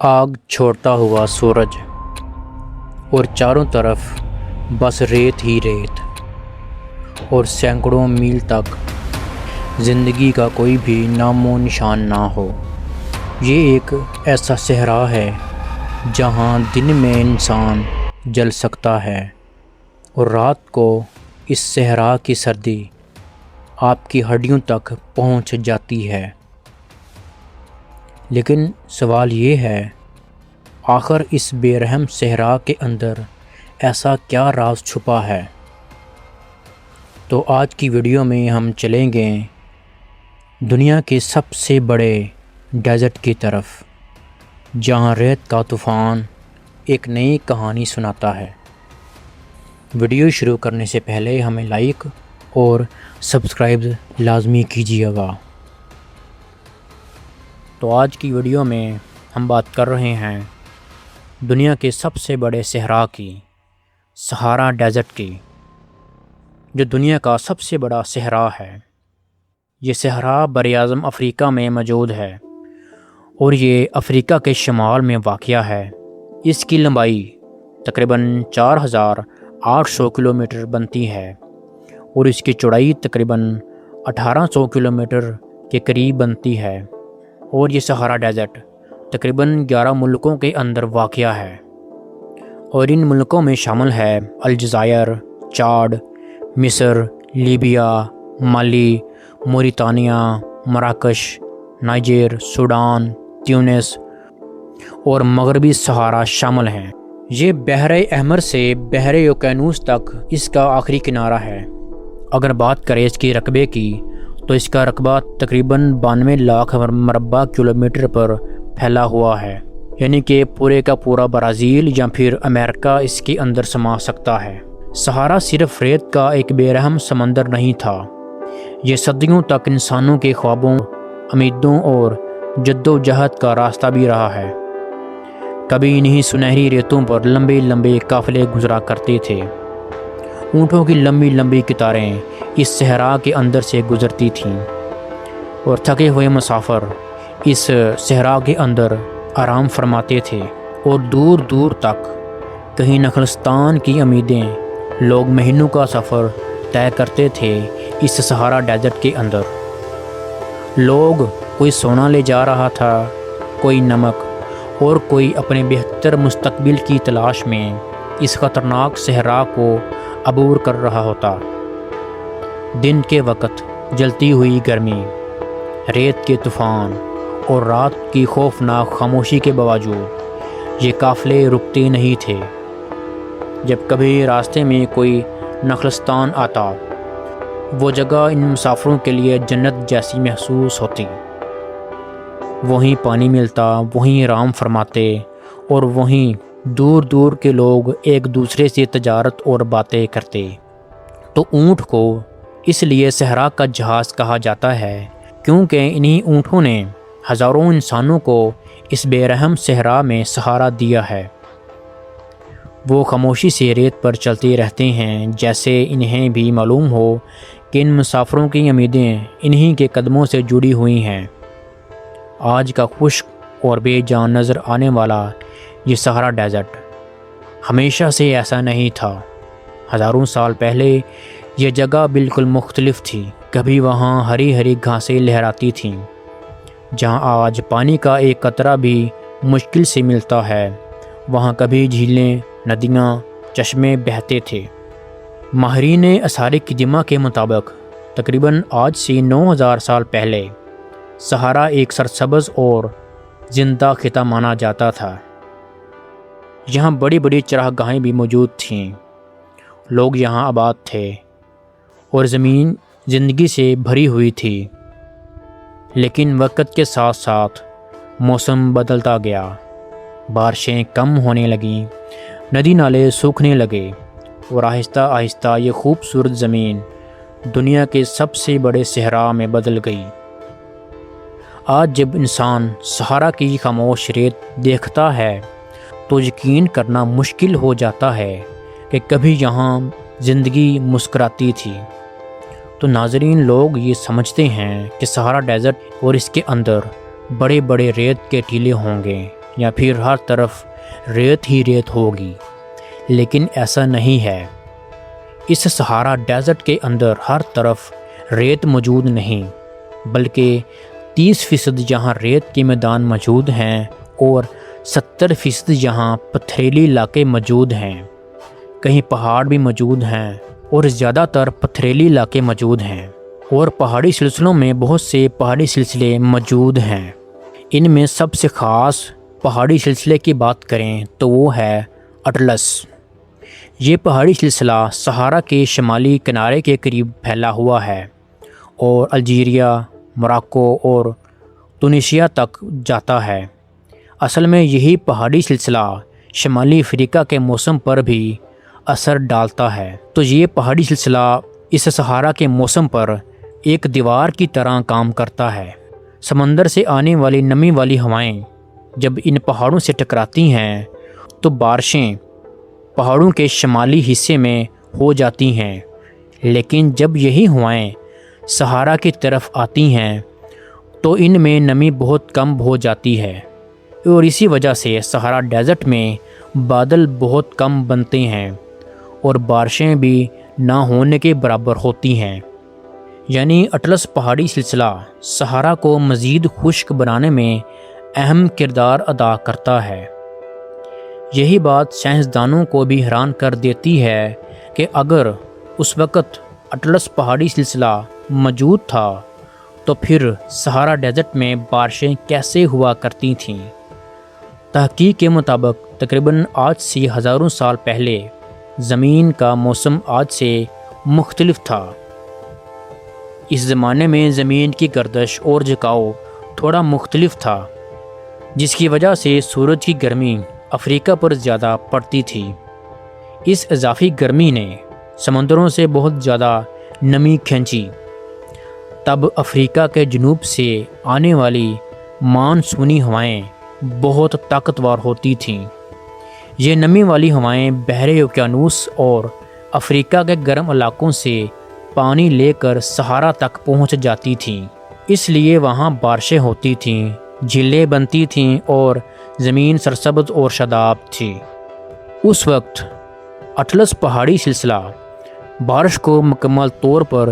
آگ چھوڑتا ہوا سورج اور چاروں طرف بس ریت ہی ریت، اور سینکڑوں میل تک زندگی کا کوئی بھی نام و نشان نہ ہو۔ یہ ایک ایسا صحرا ہے جہاں دن میں انسان جل سکتا ہے اور رات کو اس صحرا کی سردی آپ کی ہڈیوں تک پہنچ جاتی ہے۔ لیکن سوال یہ ہے، آخر اس بے رحم صحرا کے اندر ایسا کیا راز چھپا ہے؟ تو آج کی ویڈیو میں ہم چلیں گے دنیا کے سب سے بڑے ڈیزرٹ کی طرف، جہاں ریت کا طوفان ایک نئی کہانی سناتا ہے۔ ویڈیو شروع کرنے سے پہلے ہمیں لائک اور سبسکرائب لازمی کیجیے گا۔ تو آج کی ویڈیو میں ہم بات کر رہے ہیں دنیا کے سب سے بڑے صحرا کی، صحارا ڈیزرٹ کی، جو دنیا کا سب سے بڑا صحرا ہے۔ یہ صحرا براعظم افریقہ میں موجود ہے اور یہ افریقہ کے شمال میں واقع ہے۔ اس کی لمبائی تقریباً 4800 کلومیٹر بنتی ہے اور اس کی چوڑائی تقریباً 1800 کلومیٹر کے قریب بنتی ہے، اور یہ صحارا ڈیزرٹ تقریباً 11 ملکوں کے اندر واقع ہے، اور ان ملکوں میں شامل ہے الجزائر، چاڈ، مصر، لیبیا، مالی، موریتانیہ، مراکش، نائجر، سوڈان، تیونس اور مغربی صحارا شامل ہیں۔ یہ بحر احمر سے بحر اوقیانوس تک اس کا آخری کنارہ ہے۔ اگر بات کریں اس کے رقبے کی، تو اس کا رقبہ تقریباً 92 لاکھ مربع کلومیٹر پر پھیلا ہوا ہے، یعنی کہ پورے کا پورا برازیل یا پھر امریکہ اس کے اندر سما سکتا ہے۔ صحارا صرف ریت کا ایک بے رحم سمندر نہیں تھا، یہ صدیوں تک انسانوں کے خوابوں، امیدوں اور جدوجہد کا راستہ بھی رہا ہے۔ کبھی انہی سنہری ریتوں پر لمبے لمبے قافلے گزرا کرتے تھے، اونٹوں کی لمبی لمبی قطاریں اس صحرا کے اندر سے گزرتی تھیں، اور تھکے ہوئے مسافر اس صحرا کے اندر آرام فرماتے تھے، اور دور دور تک کہیں نخلستان کی امیدیں لوگ مہینوں کا سفر طے کرتے تھے اس صحارا ڈیزرٹ کے اندر۔ لوگ کوئی سونا لے جا رہا تھا، کوئی نمک، اور کوئی اپنے بہتر مستقبل کی تلاش میں اس خطرناک صحرا کو عبور کر رہا ہوتا۔ دن کے وقت جلتی ہوئی گرمی، ریت کے طوفان اور رات کی خوفناک خاموشی کے باوجود یہ قافلے رکتے نہیں تھے۔ جب کبھی راستے میں کوئی نخلستان آتا، وہ جگہ ان مسافروں کے لیے جنت جیسی محسوس ہوتی۔ وہیں پانی ملتا، وہیں آرام فرماتے، اور وہیں دور دور کے لوگ ایک دوسرے سے تجارت اور باتیں کرتے۔ تو اونٹ کو اس لیے صحرا کا جہاز کہا جاتا ہے، کیونکہ انہی اونٹوں نے ہزاروں انسانوں کو اس بے رحم صحرا میں سہارا دیا ہے۔ وہ خاموشی سے ریت پر چلتے رہتے ہیں، جیسے انہیں بھی معلوم ہو کہ ان مسافروں کی امیدیں انہی کے قدموں سے جڑی ہوئی ہیں۔ آج کا خشک اور بے جان نظر آنے والا یہ صحارا ڈیزرٹ ہمیشہ سے ایسا نہیں تھا۔ ہزاروں سال پہلے یہ جگہ بالکل مختلف تھی۔ کبھی وہاں ہری ہری گھاسیں لہراتی تھیں، جہاں آج پانی کا ایک قطرہ بھی مشکل سے ملتا ہے، وہاں کبھی جھیلیں، ندیاں، چشمے بہتے تھے۔ ماہرین آثار قدیمہ کے مطابق تقریباً آج سے 9000 سال پہلے صحارا ایک سرسبز اور زندہ خطہ مانا جاتا تھا۔ یہاں بڑی بڑی چراگاہیں بھی موجود تھیں، لوگ یہاں آباد تھے، اور زمین زندگی سے بھری ہوئی تھی۔ لیکن وقت کے ساتھ ساتھ موسم بدلتا گیا، بارشیں کم ہونے لگیں، ندی نالے سوکھنے لگے، اور آہستہ آہستہ یہ خوبصورت زمین دنیا کے سب سے بڑے صحرا میں بدل گئی۔ آج جب انسان صحارا کی خاموش ریت دیکھتا ہے تو یقین کرنا مشکل ہو جاتا ہے کہ کبھی یہاں زندگی مسکراتی تھی۔ تو ناظرین، لوگ یہ سمجھتے ہیں کہ صحارا ڈیزرٹ اور اس کے اندر بڑے بڑے ریت کے ٹیلے ہوں گے، یا پھر ہر طرف ریت ہی ریت ہوگی، لیکن ایسا نہیں ہے۔ اس صحارا ڈیزرٹ کے اندر ہر طرف ریت موجود نہیں، بلکہ 30% یہاں ریت کے میدان موجود ہیں اور 70% یہاں پتھریلی علاقے موجود ہیں۔ کہیں پہاڑ بھی موجود ہیں اور زیادہ تر پتھریلی علاقے موجود ہیں، اور پہاڑی سلسلوں میں بہت سے پہاڑی سلسلے موجود ہیں۔ ان میں سب سے خاص پہاڑی سلسلے کی بات کریں تو وہ ہے اٹلس۔ یہ پہاڑی سلسلہ صحارا کے شمالی کنارے کے قریب پھیلا ہوا ہے اور الجیریا، موراکو اور تونسیا تک جاتا ہے۔ اصل میں یہی پہاڑی سلسلہ شمالی افریقہ کے موسم پر بھی اثر ڈالتا ہے، تو یہ پہاڑی سلسلہ اس صحارا کے موسم پر ایک دیوار کی طرح کام کرتا ہے۔ سمندر سے آنے والی نمی والی ہوائیں جب ان پہاڑوں سے ٹکراتی ہیں تو بارشیں پہاڑوں کے شمالی حصے میں ہو جاتی ہیں، لیکن جب یہی ہوائیں صحارا کی طرف آتی ہیں تو ان میں نمی بہت کم ہو جاتی ہے، اور اسی وجہ سے صحارا ڈیزرٹ میں بادل بہت کم بنتے ہیں اور بارشیں بھی نہ ہونے کے برابر ہوتی ہیں۔ یعنی اٹلس پہاڑی سلسلہ صحارا کو مزید خشک بنانے میں اہم کردار ادا کرتا ہے۔ یہی بات سائنسدانوں کو بھی حیران کر دیتی ہے کہ اگر اس وقت اٹلس پہاڑی سلسلہ موجود تھا تو پھر صحارا ڈیزرٹ میں بارشیں کیسے ہوا کرتی تھیں۔ تحقیق کے مطابق تقریباً آج سے ہزاروں سال پہلے زمین کا موسم آج سے مختلف تھا۔ اس زمانے میں زمین کی گردش اور جھکاؤ تھوڑا مختلف تھا، جس کی وجہ سے سورج کی گرمی افریقہ پر زیادہ پڑتی تھی۔ اس اضافی گرمی نے سمندروں سے بہت زیادہ نمی کھینچی، تب افریقہ کے جنوب سے آنے والی مانسونی ہوائیں بہت طاقتور ہوتی تھیں۔ یہ نمی والی ہوائیں بحر اوقیانوس اور افریقہ کے گرم علاقوں سے پانی لے کر صحارا تک پہنچ جاتی تھیں، اس لیے وہاں بارشیں ہوتی تھیں، جھیلیں بنتی تھیں اور زمین سرسبز اور شاداب تھی۔ اس وقت اٹلس پہاڑی سلسلہ بارش کو مکمل طور پر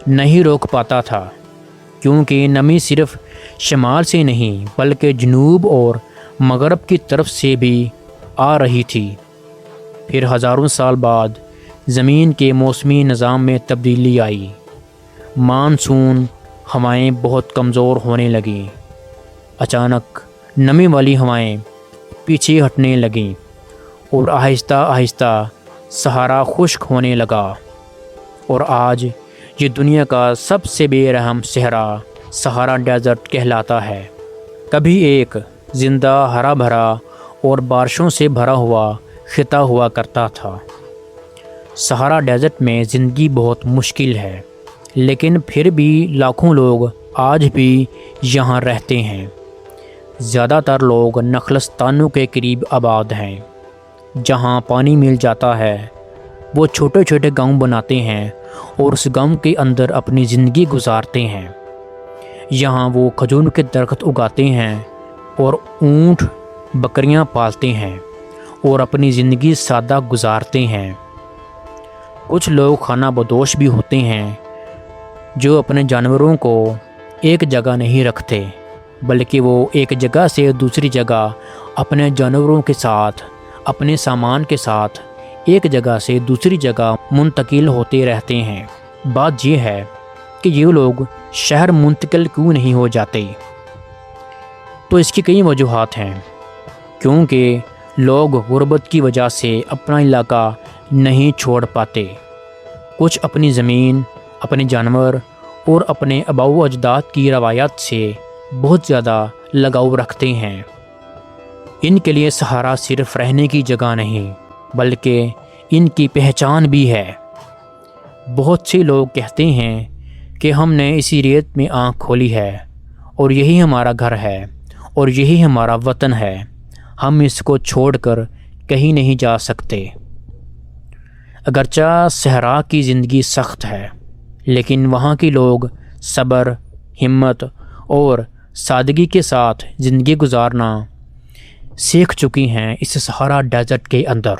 نہیں روک پاتا تھا، کیونکہ نمی صرف شمال سے نہیں بلکہ جنوب اور مغرب کی طرف سے بھی آ رہی تھی۔ پھر ہزاروں سال بعد زمین کے موسمی نظام میں تبدیلی آئی، مانسون ہوائیں بہت کمزور ہونے لگیں، اچانک نمی والی ہوائیں پیچھے ہٹنے لگیں اور آہستہ آہستہ صحارا خشک ہونے لگا، اور آج یہ دنیا کا سب سے بے رحم صحرا صحارا ڈیزرٹ کہلاتا ہے۔ کبھی ایک زندہ، ہرا بھرا اور بارشوں سے بھرا ہوا خطہ ہوا کرتا تھا۔ صحارا ڈیزرٹ میں زندگی بہت مشکل ہے، لیکن پھر بھی لاکھوں لوگ آج بھی یہاں رہتے ہیں۔ زیادہ تر لوگ نخلستانوں کے قریب آباد ہیں، جہاں پانی مل جاتا ہے وہ چھوٹے چھوٹے گاؤں بناتے ہیں اور اس گاؤں کے اندر اپنی زندگی گزارتے ہیں۔ یہاں وہ کھجور کے درخت اگاتے ہیں اور اونٹ بکریاں پالتے ہیں اور اپنی زندگی سادہ گزارتے ہیں۔ کچھ لوگ خانہ بدوش بھی ہوتے ہیں جو اپنے جانوروں کو ایک جگہ نہیں رکھتے، بلکہ وہ ایک جگہ سے دوسری جگہ اپنے جانوروں کے ساتھ، اپنے سامان کے ساتھ ایک جگہ سے دوسری جگہ منتقل ہوتے رہتے ہیں۔ بات یہ ہے کہ یہ لوگ شہر منتقل کیوں نہیں ہو جاتے؟ تو اس کی کئی وجوہات ہیں، کیونکہ لوگ غربت کی وجہ سے اپنا علاقہ نہیں چھوڑ پاتے۔ کچھ اپنی زمین، اپنے جانور اور اپنے آباء و اجداد کی روایات سے بہت زیادہ لگاؤ رکھتے ہیں۔ ان کے لیے صحارا صرف رہنے کی جگہ نہیں بلکہ ان کی پہچان بھی ہے۔ بہت سے لوگ کہتے ہیں کہ ہم نے اسی ریت میں آنکھ کھولی ہے اور یہی ہمارا گھر ہے اور یہی ہمارا وطن ہے، ہم اس کو چھوڑ کر کہیں نہیں جا سکتے۔ اگرچہ صحرا کی زندگی سخت ہے، لیکن وہاں کے لوگ صبر، ہمت اور سادگی کے ساتھ زندگی گزارنا سیکھ چکی ہیں اس صحارا ڈیزرٹ کے اندر۔